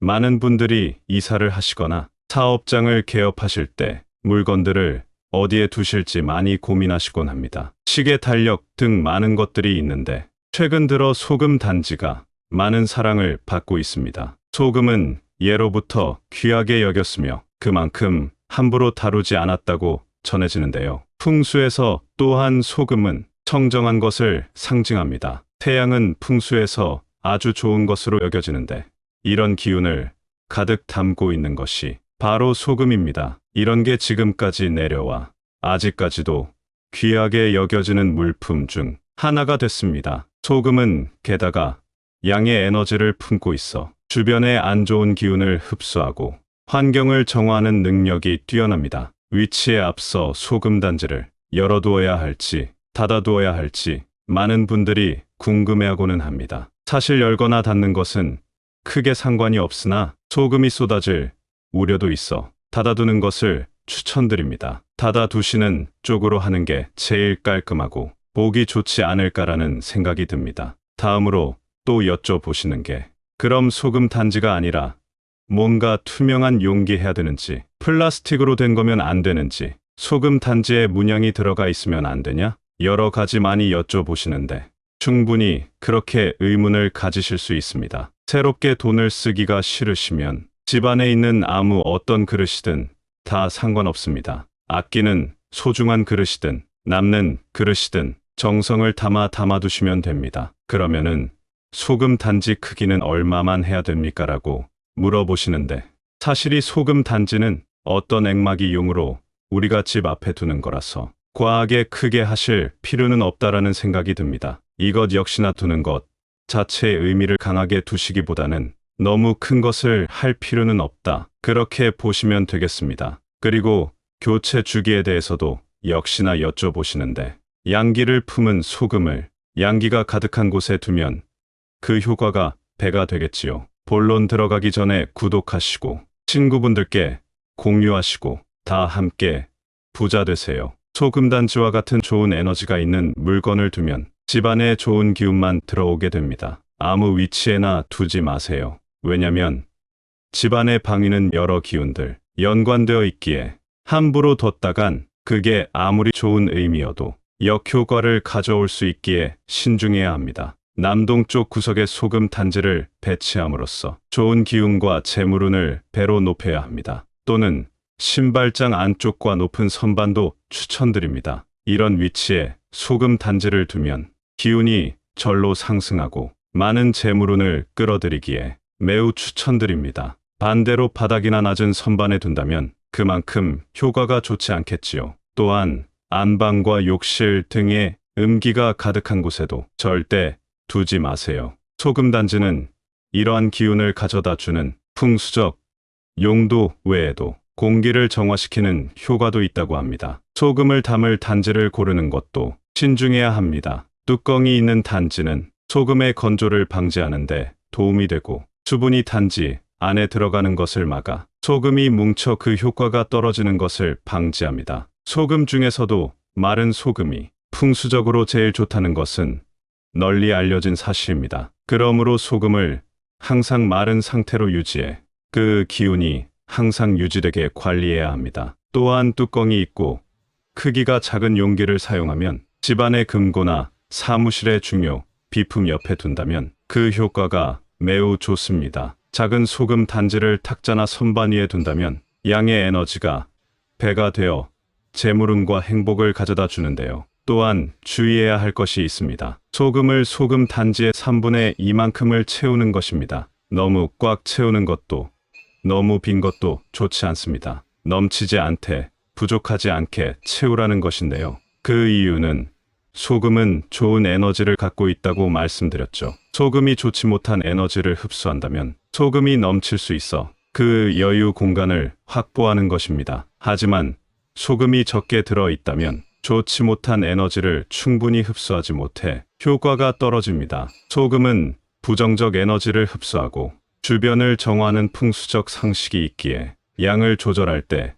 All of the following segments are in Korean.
많은 분들이 이사를 하시거나 사업장을 개업하실 때 물건들을 어디에 두실지 많이 고민하시곤 합니다. 시계, 달력 등 많은 것들이 있는데 최근 들어 소금 단지가 많은 사랑을 받고 있습니다. 소금은 예로부터 귀하게 여겼으며 그만큼 함부로 다루지 않았다고 전해지는데요. 풍수에서 또한 소금은 청정한 것을 상징합니다. 태양은 풍수에서 아주 좋은 것으로 여겨지는데 이런 기운을 가득 담고 있는 것이 바로 소금입니다. 이런 게 지금까지 내려와 아직까지도 귀하게 여겨지는 물품 중 하나가 됐습니다. 소금은 게다가 양의 에너지를 품고 있어 주변의 안 좋은 기운을 흡수하고 환경을 정화하는 능력이 뛰어납니다. 위치에 앞서 소금 단지를 열어두어야 할지 닫아두어야 할지 많은 분들이 궁금해하고는 합니다. 사실 열거나 닫는 것은 크게 상관이 없으나 소금이 쏟아질 우려도 있어 닫아두는 것을 추천드립니다. 닫아두시는 쪽으로 하는 게 제일 깔끔하고 보기 좋지 않을까라는 생각이 듭니다. 다음으로 또 여쭤보시는 게 그럼 소금 단지가 아니라 뭔가 투명한 용기 해야 되는지 플라스틱으로 된 거면 안 되는지 소금 단지에 문양이 들어가 있으면 안 되냐? 여러 가지 많이 여쭤보시는데 충분히 그렇게 의문을 가지실 수 있습니다. 새롭게 돈을 쓰기가 싫으시면 집안에 있는 아무 어떤 그릇이든 다 상관없습니다. 아끼는 소중한 그릇이든 남는 그릇이든 정성을 담아두시면 됩니다. 그러면은 소금 단지 크기는 얼마만 해야 됩니까? 라고 물어보시는데 사실 이 소금 단지는 어떤 액막이 용으로 우리가 집 앞에 두는 거라서 과하게 크게 하실 필요는 없다라는 생각이 듭니다. 이것 역시나 두는 것 자체의 의미를 강하게 두시기보다는 너무 큰 것을 할 필요는 없다. 그렇게 보시면 되겠습니다. 그리고 교체 주기에 대해서도 역시나 여쭤보시는데 양기를 품은 소금을 양기가 가득한 곳에 두면 그 효과가 배가 되겠지요. 본론 들어가기 전에 구독하시고 친구분들께 공유하시고 다 함께 부자 되세요. 소금 단지와 같은 좋은 에너지가 있는 물건을 두면 집안에 좋은 기운만 들어오게 됩니다. 아무 위치에나 두지 마세요. 왜냐면 집안의 방위는 여러 기운들 연관되어 있기에 함부로 뒀다간 그게 아무리 좋은 의미여도 역효과를 가져올 수 있기에 신중해야 합니다. 남동쪽 구석에 소금 단지를 배치함으로써 좋은 기운과 재물운을 배로 높여야 합니다. 또는 신발장 안쪽과 높은 선반도 추천드립니다. 이런 위치에 소금 단지를 두면 기운이 절로 상승하고 많은 재물운을 끌어들이기에 매우 추천드립니다. 반대로 바닥이나 낮은 선반에 둔다면 그만큼 효과가 좋지 않겠지요. 또한 안방과 욕실 등의 음기가 가득한 곳에도 절대 두지 마세요. 소금 단지는 이러한 기운을 가져다 주는 풍수적 용도 외에도 공기를 정화시키는 효과도 있다고 합니다. 소금을 담을 단지를 고르는 것도 신중해야 합니다. 뚜껑이 있는 단지는 소금의 건조를 방지하는 데 도움이 되고 수분이 단지 안에 들어가는 것을 막아 소금이 뭉쳐 그 효과가 떨어지는 것을 방지합니다. 소금 중에서도 마른 소금이 풍수적으로 제일 좋다는 것은 널리 알려진 사실입니다. 그러므로 소금을 항상 마른 상태로 유지해 그 기운이 항상 유지되게 관리해야 합니다. 또한 뚜껑이 있고 크기가 작은 용기를 사용하면 집안의 금고나 사무실의 중요 비품 옆에 둔다면 그 효과가 매우 좋습니다. 작은 소금 단지를 탁자나 선반 위에 둔다면 양의 에너지가 배가 되어 재물운과 행복을 가져다 주는데요. 또한 주의해야 할 것이 있습니다. 소금을 소금 단지의 3분의 2만큼을 채우는 것입니다. 너무 꽉 채우는 것도 너무 빈 것도 좋지 않습니다. 넘치지 않되 부족하지 않게 채우라는 것인데요. 그 이유는 소금은 좋은 에너지를 갖고 있다고 말씀드렸죠. 소금이 좋지 못한 에너지를 흡수한다면 소금이 넘칠 수 있어 그 여유 공간을 확보하는 것입니다. 하지만 소금이 적게 들어있다면 좋지 못한 에너지를 충분히 흡수하지 못해 효과가 떨어집니다. 소금은 부정적 에너지를 흡수하고 주변을 정화하는 풍수적 상식이 있기에 양을 조절할 때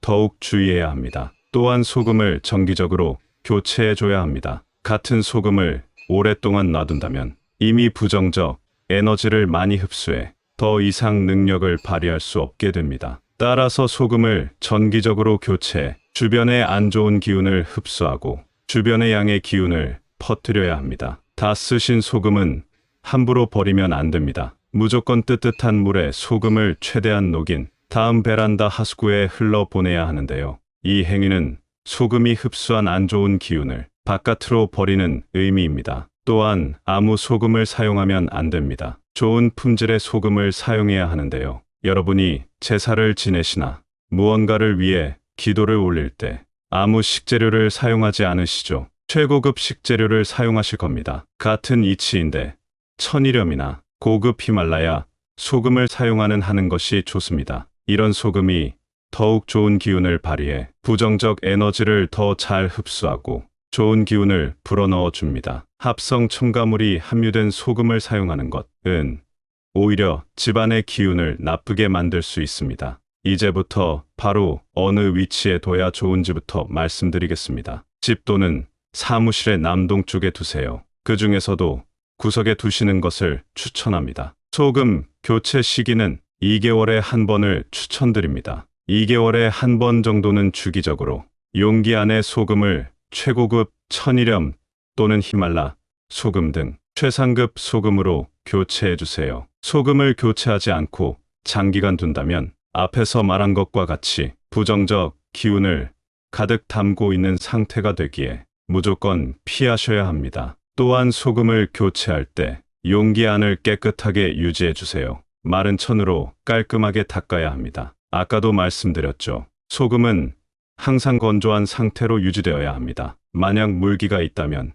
더욱 주의해야 합니다. 또한 소금을 정기적으로 교체해줘야 합니다. 같은 소금을 오랫동안 놔둔다면 이미 부정적 에너지를 많이 흡수해 더 이상 능력을 발휘할 수 없게 됩니다. 따라서 소금을 정기적으로 교체해 주변의 안 좋은 기운을 흡수하고 주변의 양의 기운을 퍼뜨려야 합니다. 다 쓰신 소금은 함부로 버리면 안 됩니다. 무조건 뜨뜻한 물에 소금을 최대한 녹인 다음 베란다 하수구에 흘러보내야 하는데요. 이 행위는 소금이 흡수한 안 좋은 기운을 바깥으로 버리는 의미입니다. 또한 아무 소금을 사용하면 안 됩니다. 좋은 품질의 소금을 사용해야 하는데요. 여러분이 제사를 지내시나 무언가를 위해 기도를 올릴 때 아무 식재료를 사용하지 않으시죠? 최고급 식재료를 사용하실 겁니다. 같은 이치인데 천일염이나 고급 히말라야 소금을 하는 것이 좋습니다. 이런 소금이 더욱 좋은 기운을 발휘해 부정적 에너지를 더 잘 흡수하고 좋은 기운을 불어넣어 줍니다. 합성 첨가물이 함유된 소금을 사용하는 것은 오히려 집안의 기운을 나쁘게 만들 수 있습니다. 이제부터 바로 어느 위치에 둬야 좋은지부터 말씀드리겠습니다. 집 또는 사무실의 남동쪽에 두세요. 그 중에서도 구석에 두시는 것을 추천합니다. 소금 교체 시기는 2개월에 한 번을 추천드립니다. 2개월에 한 번 정도는 주기적으로 용기 안에 소금을 최고급 천일염 또는 히말라 소금 등 최상급 소금으로 교체해 주세요. 소금을 교체하지 않고 장기간 둔다면 앞에서 말한 것과 같이 부정적 기운을 가득 담고 있는 상태가 되기에 무조건 피하셔야 합니다. 또한 소금을 교체할 때 용기 안을 깨끗하게 유지해 주세요. 마른 천으로 깔끔하게 닦아야 합니다. 아까도 말씀드렸죠. 소금은 항상 건조한 상태로 유지되어야 합니다. 만약 물기가 있다면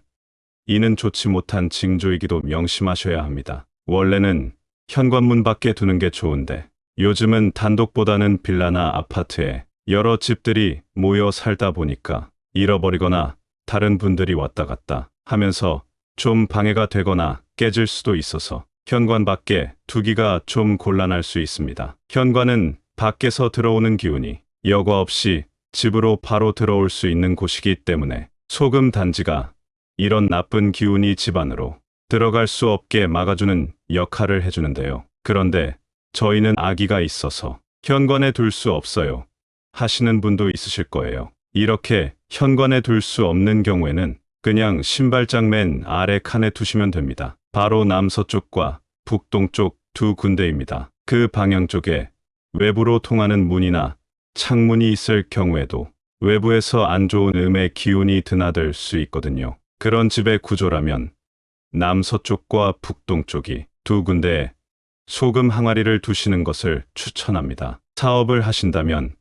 이는 좋지 못한 징조이기도 명심하셔야 합니다. 원래는 현관문 밖에 두는 게 좋은데 요즘은 단독보다는 빌라나 아파트에 여러 집들이 모여 살다 보니까 잃어버리거나 다른 분들이 왔다 갔다 하면서 좀 방해가 되거나 깨질 수도 있어서 현관 밖에 두기가 좀 곤란할 수 있습니다. 현관은 밖에서 들어오는 기운이 여과 없이 집으로 바로 들어올 수 있는 곳이기 때문에 소금 단지가 이런 나쁜 기운이 집 안으로 들어갈 수 없게 막아주는 역할을 해주는데요. 그런데 저희는 아기가 있어서 현관에 둘 수 없어요 하시는 분도 있으실 거예요. 이렇게 현관에 둘 수 없는 경우에는 그냥 신발장 맨 아래 칸에 두시면 됩니다. 바로 남서쪽과 북동쪽 두 군데입니다. 그 방향 쪽에 외부로 통하는 문이나 창문이 있을 경우에도 외부에서 안 좋은 음의 기운이 드나들 수 있거든요. 그런 집의 구조라면 남서쪽과 북동쪽이 두 군데에 소금 항아리를 두시는 것을 추천합니다. 사업을 하신다면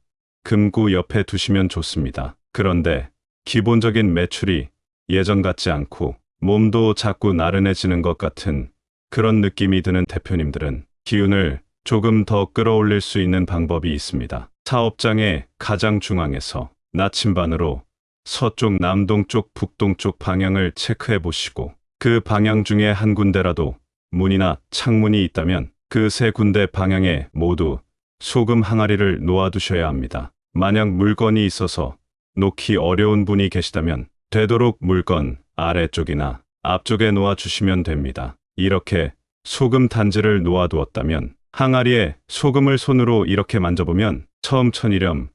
금구 옆에 두시면 좋습니다. 그런데 기본적인 매출이 예전 같지 않고 몸도 자꾸 나른해지는 것 같은 그런 느낌이 드는 대표님들은 기운을 조금 더 끌어올릴 수 있는 방법이 있습니다. 사업장의 가장 중앙에서 나침반으로 서쪽, 남동쪽, 북동쪽 방향을 체크해 보시고 그 방향 중에 한 군데라도 문이나 창문이 있다면 그 세 군데 방향에 모두 소금 항아리를 놓아두셔야 합니다. 만약 물건이 있어서 놓기 어려운 분이 계시다면 되도록 물건 아래쪽이나 앞쪽에 놓아주시면 됩니다. 이렇게 소금 단지를 놓아두었다면 항아리에 소금을 손으로 이렇게 만져보면 처음 천일염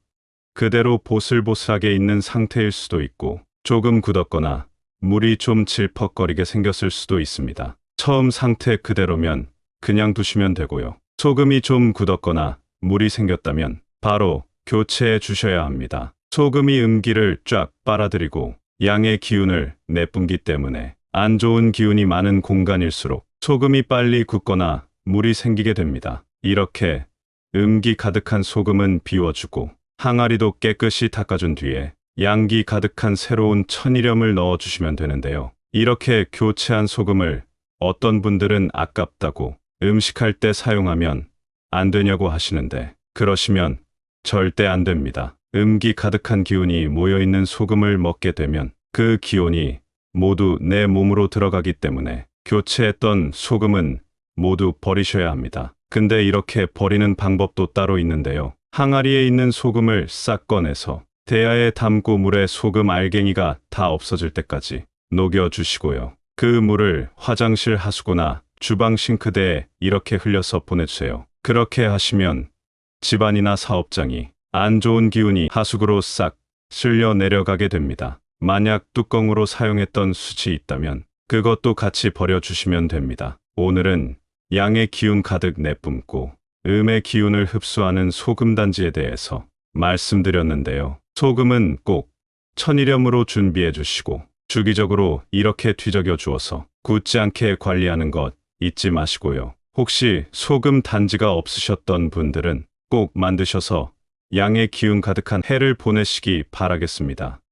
그대로 보슬보슬하게 있는 상태일 수도 있고 조금 굳었거나 물이 좀 질퍽거리게 생겼을 수도 있습니다. 처음 상태 그대로면 그냥 두시면 되고요. 소금이 좀 굳었거나 물이 생겼다면 바로 교체해 주셔야 합니다. 소금이 음기를 쫙 빨아들이고 양의 기운을 내뿜기 때문에 안 좋은 기운이 많은 공간일수록 소금이 빨리 굳거나 물이 생기게 됩니다. 이렇게 음기 가득한 소금은 비워주고 항아리도 깨끗이 닦아준 뒤에 양기 가득한 새로운 천일염을 넣어주시면 되는데요. 이렇게 교체한 소금을 어떤 분들은 아깝다고 음식할 때 사용하면 안 되냐고 하시는데 그러시면 절대 안 됩니다. 음기 가득한 기운이 모여있는 소금을 먹게 되면 그 기운이 모두 내 몸으로 들어가기 때문에 교체했던 소금은 모두 버리셔야 합니다. 근데 이렇게 버리는 방법도 따로 있는데요. 항아리에 있는 소금을 싹 꺼내서 대야에 담고 물에 소금 알갱이가 다 없어질 때까지 녹여주시고요. 그 물을 화장실 하수구나 주방 싱크대에 이렇게 흘려서 보내주세요. 그렇게 하시면 집안이나 사업장이 안 좋은 기운이 하수구로 싹 쓸려 내려가게 됩니다. 만약 뚜껑으로 사용했던 숯이 있다면 그것도 같이 버려주시면 됩니다. 오늘은 양의 기운 가득 내뿜고 음의 기운을 흡수하는 소금 단지에 대해서 말씀드렸는데요. 소금은 꼭 천일염으로 준비해 주시고 주기적으로 이렇게 뒤적여 주어서 굳지 않게 관리하는 것 잊지 마시고요. 혹시 소금 단지가 없으셨던 분들은 꼭 만드셔서 양의 기운 가득한 해를 보내시기 바라겠습니다.